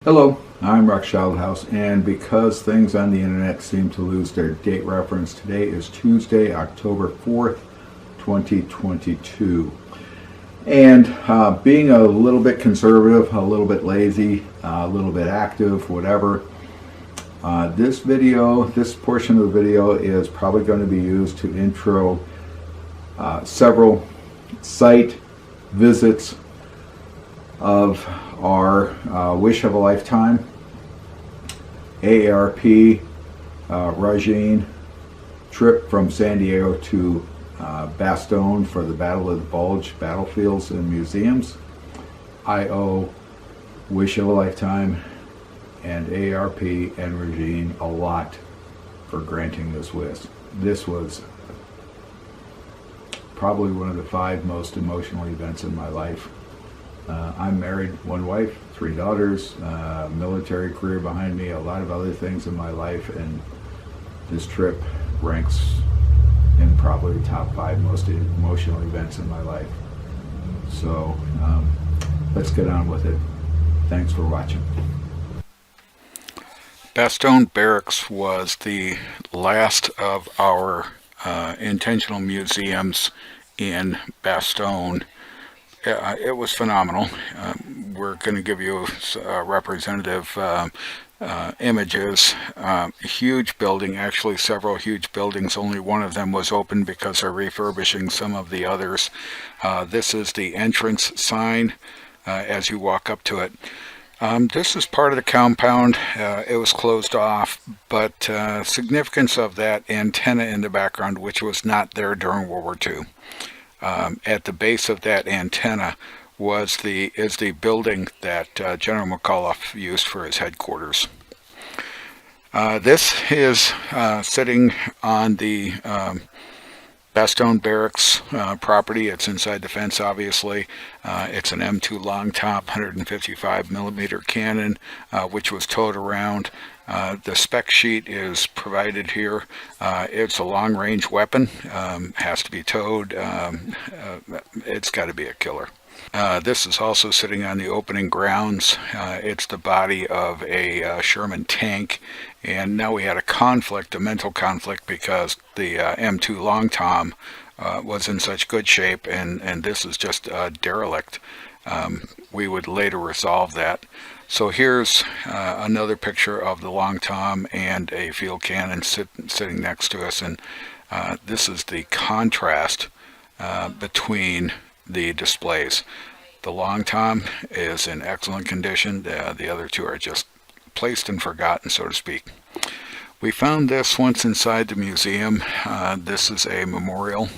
Hello, I'm Rock House, and because things on the internet seem to lose their date reference, today is Tuesday, October 4th, 2022. And being a little bit conservative, a little bit lazy, a little bit active, whatever, this portion of the video is probably going to be used to intro several site visits of our Wish of a Lifetime AARP regime trip from San Diego to Bastogne for the Battle of the Bulge battlefields and museums. I owe Wish of a Lifetime and AARP and regime a lot for granting this wish. This was probably one of the 5 most emotional events in my life. I'm married, 1 wife, 3 daughters, military career behind me, a lot of other things in my life, and this trip ranks in probably the top 5 most emotional events in my life. So let's get on with it. Thanks for watching. Bastogne Barracks was the last of our intentional museums in Bastogne. It was phenomenal. We're going to give you representative images. Huge building, actually several huge buildings. Only one of them was open because they're refurbishing some of the others. This is the entrance sign as you walk up to it. This is part of the compound. It was closed off, but significance of that antenna in the background, which was not there during World War II. At the base of that antenna is the building that General McAuliffe used for his headquarters. This is sitting on the Bastogne Barracks property. It's inside the fence, obviously. It's an M2 long top 155 millimeter cannon, which was towed around. The spec sheet is provided here. It's a long-range weapon, has to be towed. It's got to be a killer. This is also sitting on the opening grounds. It's the body of a Sherman tank, and now we had a conflict, a mental conflict, because the M2 Long Tom was in such good shape, and this is just a derelict. We would later resolve that. So here's another picture of the Long Tom and a field cannon sitting next to us, and this is the contrast between the displays. The Long Tom is in excellent condition. The other 2 are just placed and forgotten, so to speak. We found this once inside the museum. This is a memorial,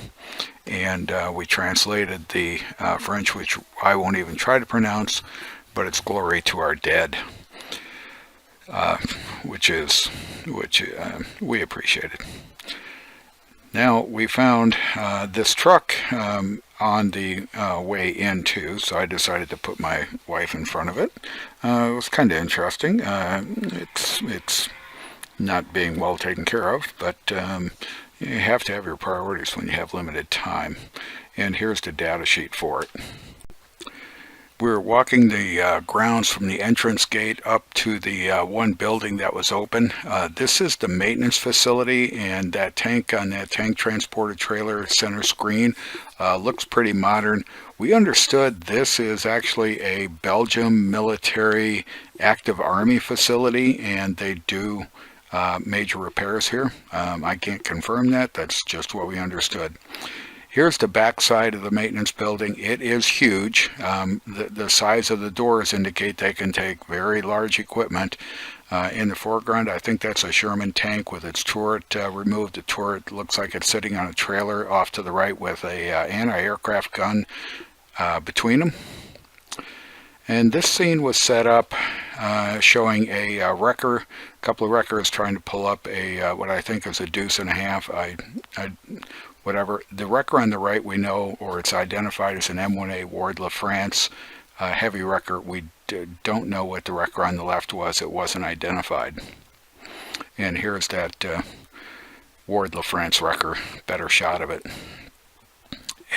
and we translated the French, which I won't even try to pronounce, but it's "Glory to our dead," which we appreciated. Now we found this truck on the way in too, so I decided to put my wife in front of it. It was kind of interesting. It's not being well taken care of, but you have to have your priorities when you have limited time. And here's the data sheet for it. We're walking the grounds from the entrance gate up to the one building that was open. This is the maintenance facility, and that tank on that tank transporter trailer center screen looks pretty modern. We understood this is actually a Belgium military active army facility, and they do major repairs here. I can't confirm that. That's just what we understood. Here's the back side of the maintenance building. It is huge. The size of the doors indicate they can take very large equipment. In the foreground, I think that's a Sherman tank with its turret removed. The turret looks like it's sitting on a trailer off to the right with a anti-aircraft gun between them. And this scene was set up showing a wrecker, a couple of wreckers trying to pull up a what I think is a deuce and a half. Whatever. The wrecker on the right we know, or it's identified as an M1A Ward La France heavy wrecker. We don't know what the wrecker on the left was. It wasn't identified. And here's that Ward La France wrecker, better shot of it.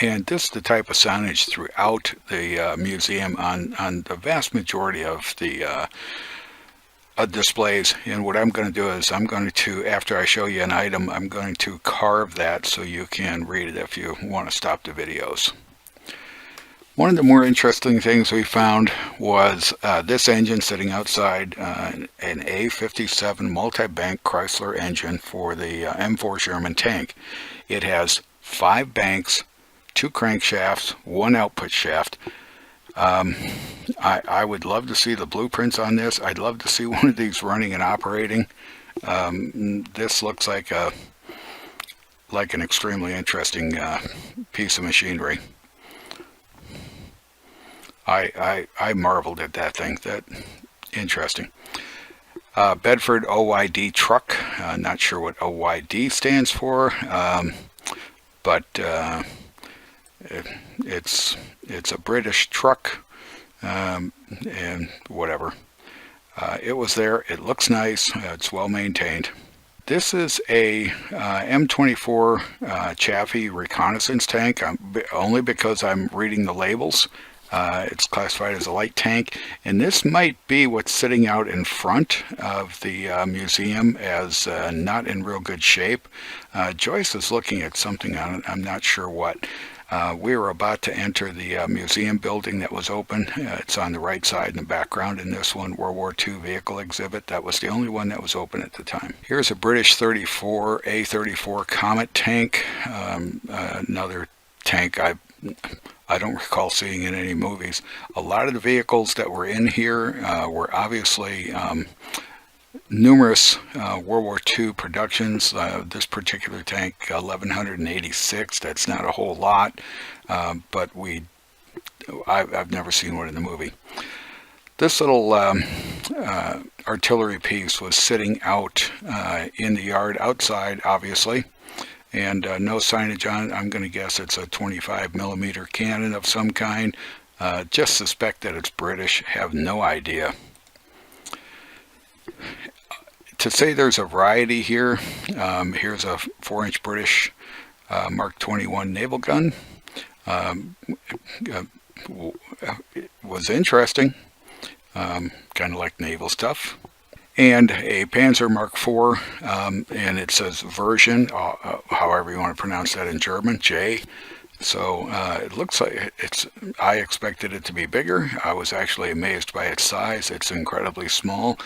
And this is the type of signage throughout the museum on the vast majority of the displays. And what I'm going to do is I'm going to, after I show you an item, I'm going to carve that so you can read it if you want to stop the videos. One of the more interesting things we found was this engine sitting outside, an A57 multi-bank Chrysler engine for the M4 Sherman tank. It has 5 banks, 2 crankshafts, 1 output shaft. I would love to see the blueprints on this. I'd love to see one of these running and operating. This looks like an extremely interesting piece of machinery. I marveled at that thing. That interesting. Bedford OYD truck. Not sure what OYD stands for, but it's a British truck, and whatever. It was there. It looks nice. It's well maintained. This is a M24 Chaffee reconnaissance tank. Only because I'm reading the labels. It's classified as a light tank, and this might be what's sitting out in front of the museum as not in real good shape. Joyce is looking at something on it. I'm not sure what. We were about to enter the museum building that was open. It's on the right side in the background in this one, World War II vehicle exhibit. That was the only one that was open at the time. Here's a British A34 Comet tank, another tank I don't recall seeing in any movies. A lot of the vehicles that were in here were obviously numerous World War II productions. This particular tank, 1186, that's not a whole lot, but I've never seen one in the movie. This little artillery piece was sitting out in the yard outside, obviously. And no signage on it. I'm going to guess it's a 25mm cannon of some kind. Just suspect that it's British. Have no idea. To say there's a variety here, here's a 4-inch British Mark 21 naval gun. It was interesting. Kind of like naval stuff. And a Panzer Mark IV, and it says version, however you want to pronounce that in German, J. So it looks like I expected it to be bigger. I was actually amazed by its size. It's incredibly small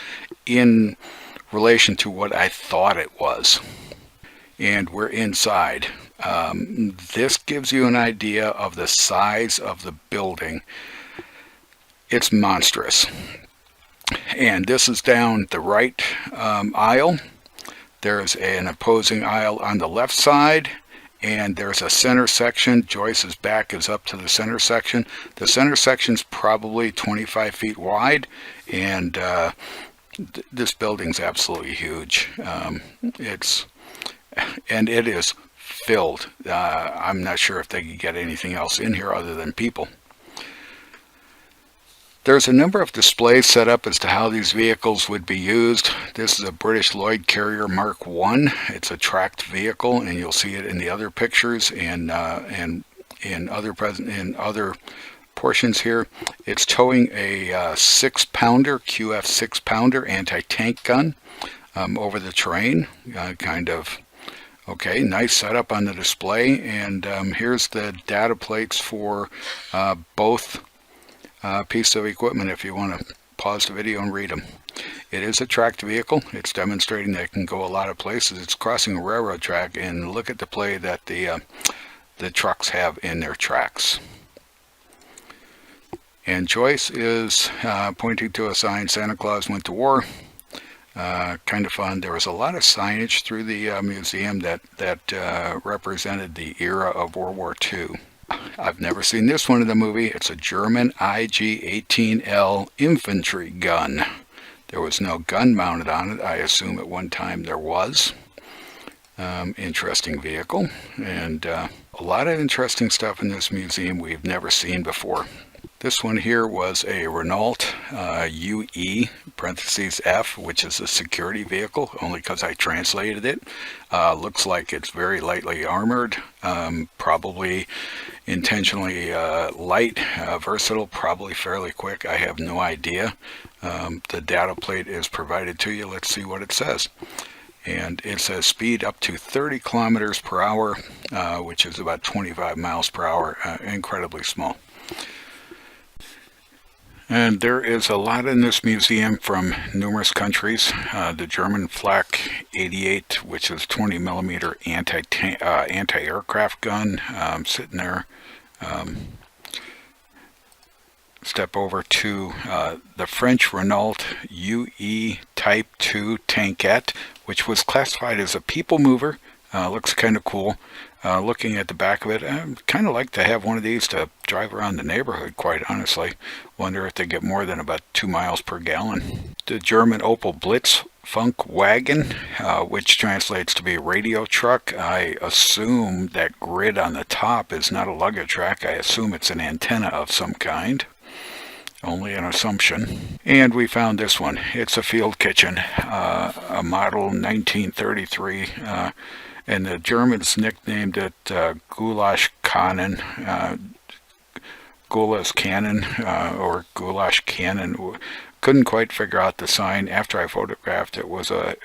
in relation to what I thought it was. And we're inside. This gives you an idea of the size of the building. It's monstrous. And this is down the right aisle. There's an opposing aisle on the left side, and there's a center section. Joyce's back is up to the center section. The center section's probably 25 feet wide, and this building's absolutely huge. It is filled. I'm not sure if they could get anything else in here other than people. There's a number of displays set up as to how these vehicles would be used. This is a British Lloyd Carrier Mark I. It's a tracked vehicle, and you'll see it in the other pictures and in other portions here. It's towing a 6-pounder QF 6-pounder anti-tank gun over the terrain. Okay, nice setup on the display, and here's the data plates for both piece of equipment if you want to pause the video and read them. It is a tracked vehicle. It's demonstrating that it can go a lot of places. It's crossing a railroad track, and look at the play that the trucks have in their tracks. And Joyce is pointing to a sign, Santa Claus went to war. Kind of fun. There was a lot of signage through the museum that represented the era of World War II. I've never seen this one in the movie. It's a German IG-18L infantry gun. There was no gun mounted on it. I assume at one time there was. Interesting vehicle. And a lot of interesting stuff in this museum we've never seen before. This one here was a Renault UE parentheses F, which is a security vehicle, only because I translated it. Looks like it's very lightly armored, probably intentionally light, versatile, probably fairly quick. I have no idea. The data plate is provided to you. Let's see what it says. And it says speed up to 30 kilometers per hour, which is about 25 miles per hour, incredibly small. And there is a lot in this museum from numerous countries. The German Flak 88, which is 20 millimeter anti-aircraft gun, sitting there. Step over to the French Renault UE Type 2 tankette, which was classified as a people mover. Looks kind of cool. Looking at the back of it, I'd kind of like to have one of these to drive around the neighborhood, quite honestly. Wonder if they get more than about 2 miles per gallon. The German Opel Blitz Funk Wagon, which translates to be a radio truck. I assume that grid on the top is not a luggage rack. I assume it's an antenna of some kind. Only an assumption. And we found this one. It's a field kitchen, a model 1933, and the Germans nicknamed it Goulash Cannon, Gula's Cannon, or Goulash Cannon. Couldn't quite figure out the sign. After I photographed it, was a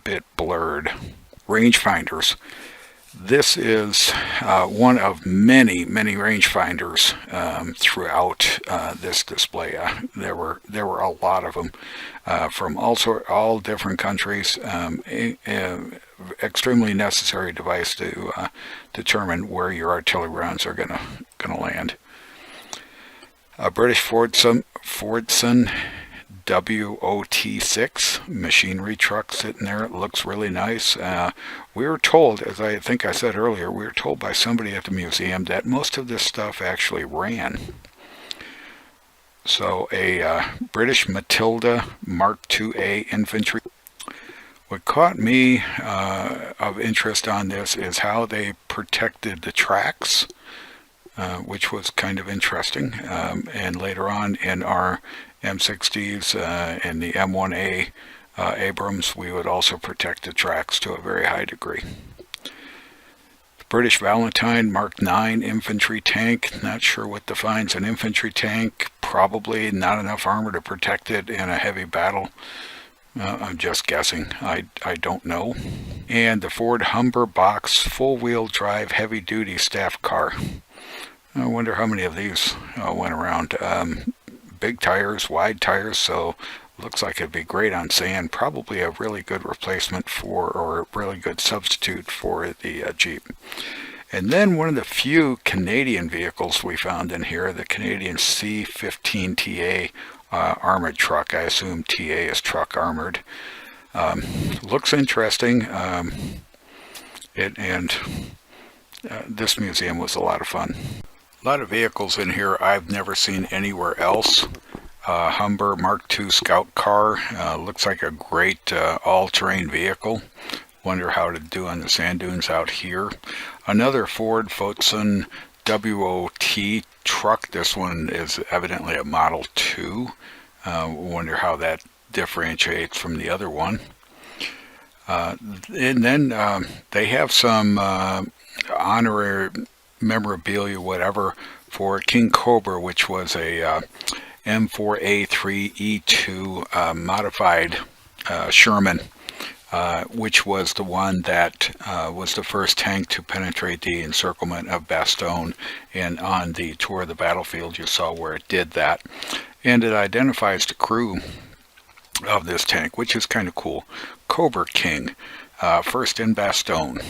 bit blurred. Rangefinders. This is one of many rangefinders throughout this display. There were a lot of them from all different countries. Extremely necessary device to determine where your artillery rounds are gonna land. A British Fordson WOT6 machinery truck sitting there. It looks really nice. We were told, as I think I said earlier, we were told by somebody at the museum that most of this stuff actually ran. So a British Matilda Mark IIA infantry. What caught me of interest on this is how they protected the tracks, which was kind of interesting. And later on in our M60s and the M1A Abrams, we would also protect the tracks to a very high degree. The British Valentine Mark IX infantry tank. Not sure what defines an infantry tank. Probably not enough armor to protect it in a heavy battle. I'm just guessing. I don't know. And the Ford Humber Box full-wheel drive heavy-duty staff car. I wonder how many of these went around. Big tires, wide tires, so looks like it'd be great on sand. Probably a really good replacement for, or a really good substitute for the Jeep. And then one of the few Canadian vehicles we found in here, the Canadian C-15TA armored truck. I assume TA is truck armored. Looks interesting. This museum was a lot of fun. A lot of vehicles in here I've never seen anywhere else. Humber Mark II Scout car. Looks like a great all-terrain vehicle. Wonder how to do on the sand dunes out here. Another Ford Fordson WOT truck. This one is evidently a Model 2. Wonder how that differentiates from the other one. And then they have some honorary memorabilia, whatever, for King Cobra, which was a M4A3E2 modified Sherman, which was the one that was the first tank to penetrate the encirclement of Bastogne. And on the tour of the battlefield, you saw where it did that. And it identifies the crew of this tank, which is kind of cool. Cobra King, first in Bastogne.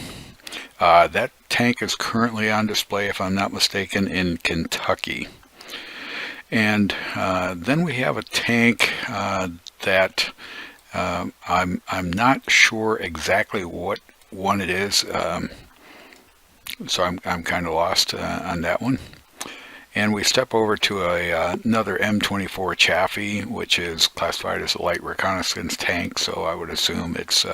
That tank is currently on display, if I'm not mistaken, in Kentucky. And then we have a tank that I'm not sure exactly what one it is, so I'm kind of lost on that one. And we step over to another M24 Chaffee, which is classified as a light reconnaissance tank, so I would assume it's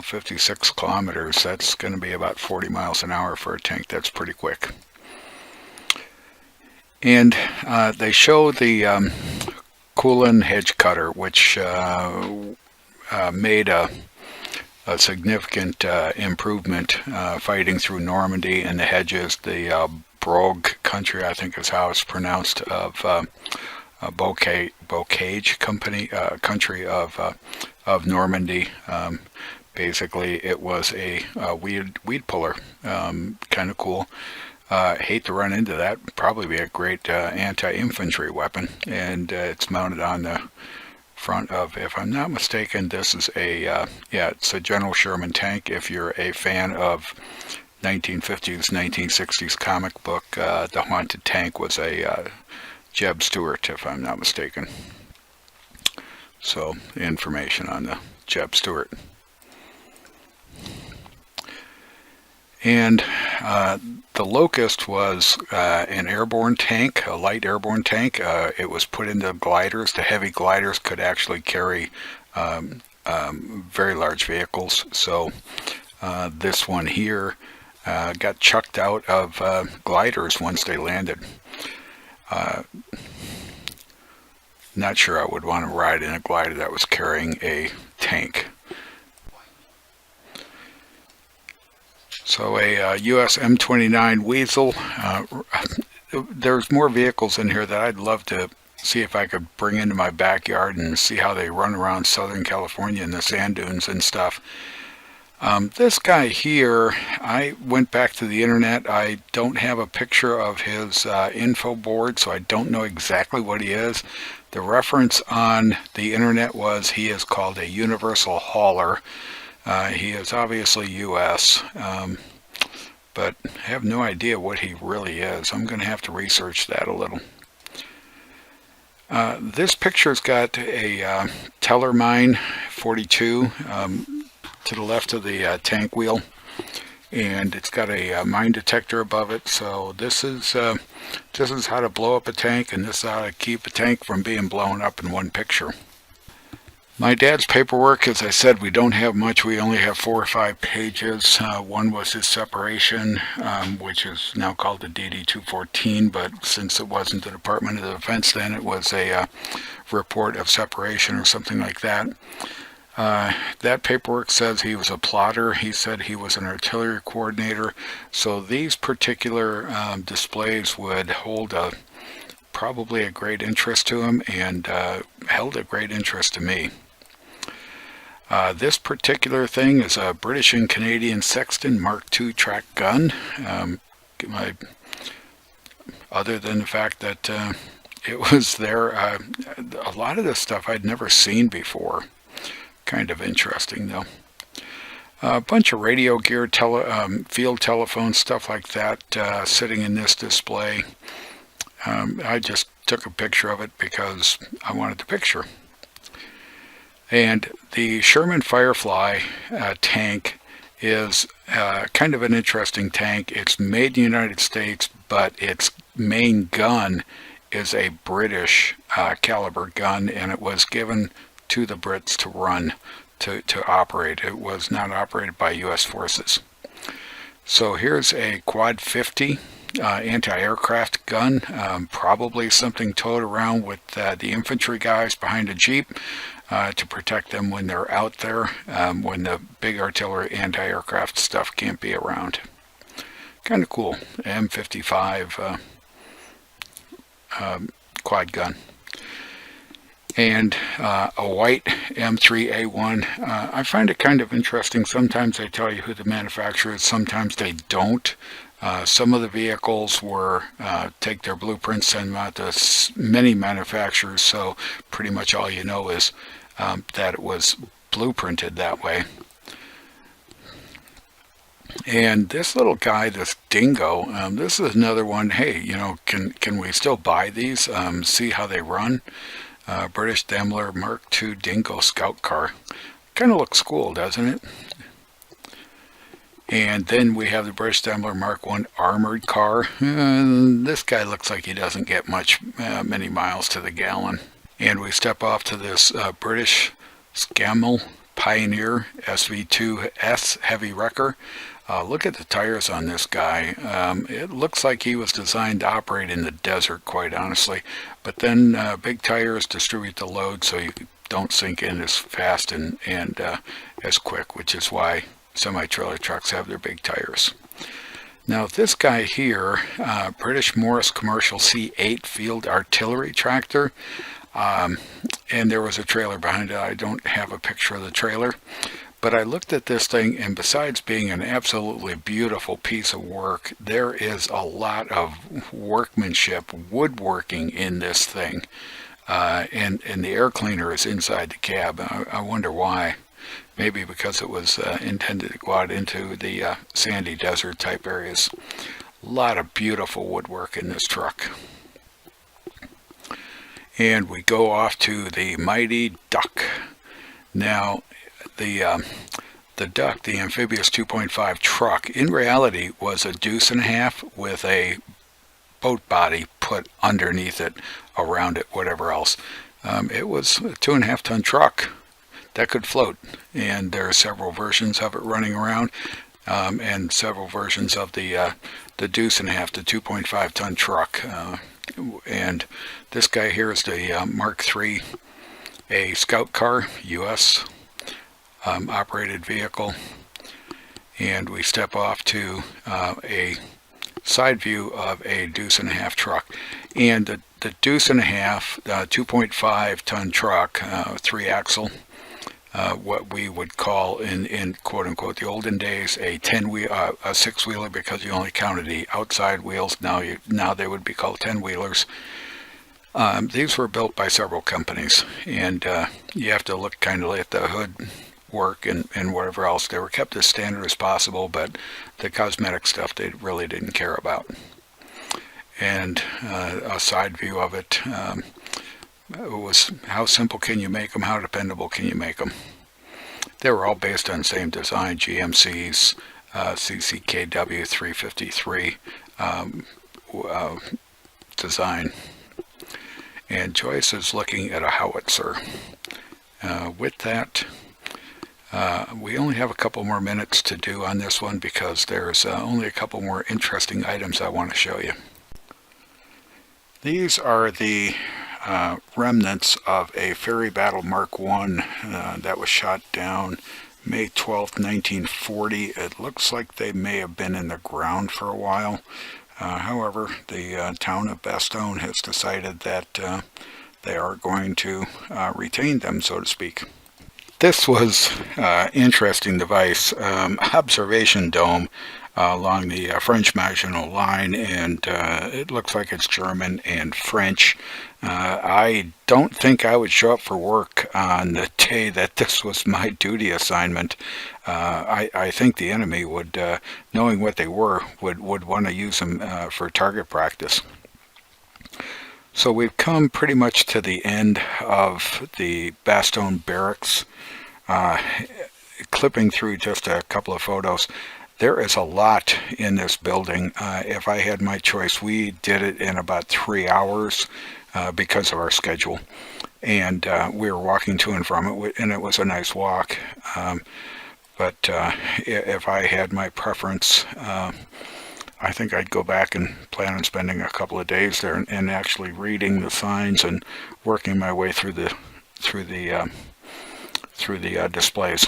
56 kilometers. That's going to be about 40 miles an hour for a tank. That's pretty quick. And they show the Cullen hedge cutter, which made a significant improvement fighting through Normandy and the hedges. The Brogue country, I think is how it's pronounced, of Bocage company country of Normandy. Basically, it was a weed puller. Kind of cool. Hate to run into that. Probably be a great anti-infantry weapon, and it's mounted on the front of, if I'm not mistaken, this is a yeah, it's a General Sherman tank. If you're a fan of 1950s, 1960s comic book, the Haunted Tank was a Jeb Stuart, if I'm not mistaken. So, information on the Jeb Stuart. And the Locust was an airborne tank, a light airborne tank. It was put into gliders. The heavy gliders could actually carry very large vehicles. So this one here got chucked out of gliders once they landed. Not sure I would want to ride in a glider that was carrying a tank. So a US M29 Weasel. There's more vehicles in here that I'd love to see if I could bring into my backyard and see how they run around Southern California in the sand dunes and stuff. This guy here, I went back to the internet. I don't have a picture of his info board, so I don't know exactly what he is. The reference on the internet was he is called a universal hauler. He is obviously U.S., but I have no idea what he really is. I'm going to have to research that a little. This picture's got a Tellermine 42 to the left of the tank wheel, and it's got a mine detector above it. So this is how to blow up a tank, and this is how to keep a tank from being blown up in one picture. My dad's paperwork, as I said, we don't have much. We only have 4 or 5 pages. One was his separation, which is now called the DD-214, but since it wasn't the Department of Defense then, it was a report of separation or something like that. That paperwork says he was a plotter. He said he was an artillery coordinator. So these particular displays would hold probably a great interest to him, and held a great interest to me. This particular thing is a British and Canadian Sexton Mark II track gun. Other than the fact that it was there, a lot of this stuff I'd never seen before. Kind of interesting though. A bunch of radio gear, field telephones, stuff like that sitting in this display. I just took a picture of it because I wanted the picture. And the Sherman Firefly tank is kind of an interesting tank. It's made in the United States, but its main gun is a British caliber gun, and it was given to the Brits to run, to operate. It was not operated by U.S. forces. So here's a Quad 50 anti-aircraft gun, probably something towed around with the infantry guys behind a Jeep to protect them when they're out there, when the big artillery anti-aircraft stuff can't be around. Kind of cool. M55 quad gun. And a white M3A1. I find it kind of interesting. Sometimes they tell you who the manufacturer is, sometimes they don't. Some of the vehicles were take their blueprints, send them out to many manufacturers, so pretty much all you know is that it was blueprinted that way. And this little guy, this Dingo, this is another one. Hey, you know, can we still buy these? See how they run? British Daimler Mark II Dingo Scout Car. Kind of looks cool, doesn't it? And then we have the British Daimler Mark I armored car. This guy looks like he doesn't get many miles to the gallon. And we step off to this British Scammell Pioneer SV2S heavy wrecker. Look at the tires on this guy. It looks like he was designed to operate in the desert, quite honestly. But then big tires distribute the load so you don't sink in as fast and as quick, which is why semi-trailer trucks have their big tires. Now this guy here, British Morris Commercial C8 Field Artillery Tractor, and there was a trailer behind it. I don't have a picture of the trailer, but I looked at this thing, and besides being an absolutely beautiful piece of work, there is a lot of workmanship, woodworking in this thing, and the air cleaner is inside the cab. I wonder why. Maybe because it was intended to go out into the sandy desert type areas. A lot of beautiful woodwork in this truck. And we go off to the mighty Duck. Now, the Duck, the amphibious 2.5 truck, in reality was a deuce and a half with a boat body put underneath it, around it, whatever else. It was a 2.5 ton truck that could float, and there are several versions of it running around, and several versions of the deuce and a half, the 2.5 ton truck. And this guy here is the Mark III, a scout car, U.S. Operated vehicle. And we step off to a side view of a deuce and a half truck. And the deuce and a half 2.5 ton truck, 3-axle, what we would call in quote unquote the olden days a 6-wheeler, because you only counted the outside wheels. Now they would be called 10-wheelers. These were built by several companies, and you have to look kind of at the hood work and whatever else. They were kept as standard as possible, but the cosmetic stuff they really didn't care about. And a side view of it. It was how simple can you make them, how dependable can you make them. They were all based on the same design, GMC's CCKW 353 design. And Joyce is looking at a howitzer. With that, we only have a couple more minutes to do on this one, because there's only a couple more interesting items I want to show you. These are the remnants of a ferry battle Mark I that was shot down May 12th, 1940. It looks like they may have been in the ground for a while. However, the town of Bastogne has decided that they are going to retain them, so to speak. This was an interesting device, observation dome along the French-Maginot Line, and it looks like it's German and French. I don't think I would show up for work on the day that this was my duty assignment. I think the enemy would, knowing what they were, would want to use them for target practice. So we've come pretty much to the end of the Bastogne Barracks. Clipping through just a couple of photos, there is a lot in this building. If I had my choice, we did it in about 3 hours because of our schedule, and we were walking to and from it, and it was a nice walk. But if I had my preference, I think I'd go back and plan on spending a couple of days there and actually reading the signs and working my way through the displays.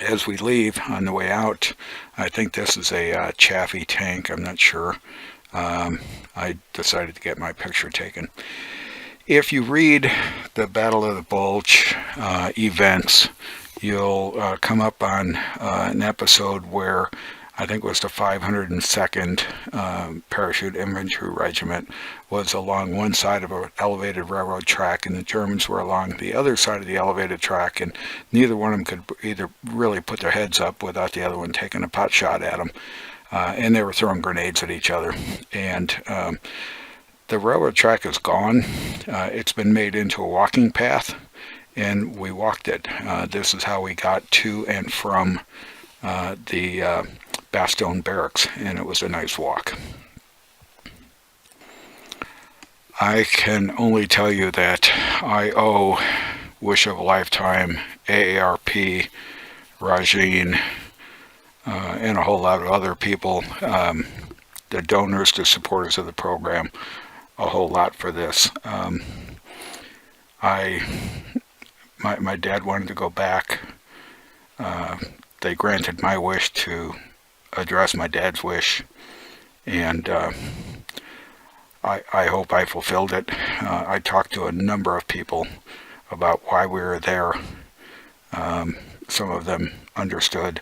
As we leave on the way out, I think this is a Chaffee tank, I'm not sure. I decided to get my picture taken. If you read the Battle of the Bulge events, you'll come up on an episode where I think it was the 502nd Parachute Infantry Regiment was along one side of an elevated railroad track, and the Germans were along the other side of the elevated track, and neither one of them could either really put their heads up without the other one taking a pot shot at them, and they were throwing grenades at each other. And the railroad track is gone. It's been made into a walking path, and we walked it. This is how we got to and from the Bastogne Barracks, and it was a nice walk. I can only tell you that I owe Wish of a Lifetime, AARP, Rajin, and a whole lot of other people, the donors, the supporters of the program, a whole lot for this. My dad wanted to go back. They granted my wish to address my dad's wish, and I hope I fulfilled it. I talked to a number of people about why we were there. Some of them understood.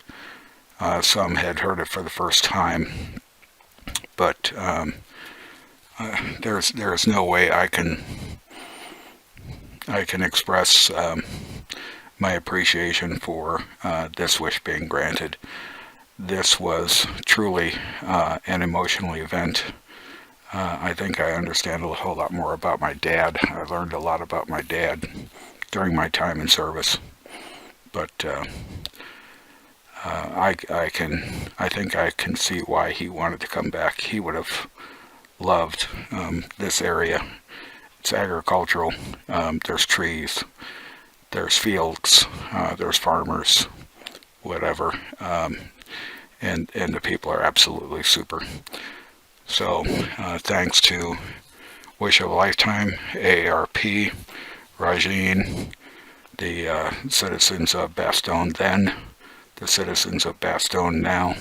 Some had heard it for the first time. But there's no way I can express my appreciation for this wish being granted. This was truly an emotional event. I think I understand a whole lot more about my dad. I learned a lot about my dad during my time in service. But I think I can see why he wanted to come back. He would have loved this area. It's agricultural. There's trees. There's fields. There's farmers. Whatever. And the people are absolutely super. So thanks to Wish of a Lifetime, AARP, Rajin, the Citizens of Bastogne then, the Citizens of Bastogne now,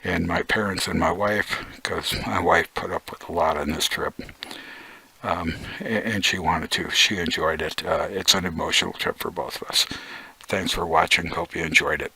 and my parents and my wife, because my wife put up with a lot on this trip, and she wanted to. She enjoyed it. It's an emotional trip for both of us. Thanks for watching. Hope you enjoyed it.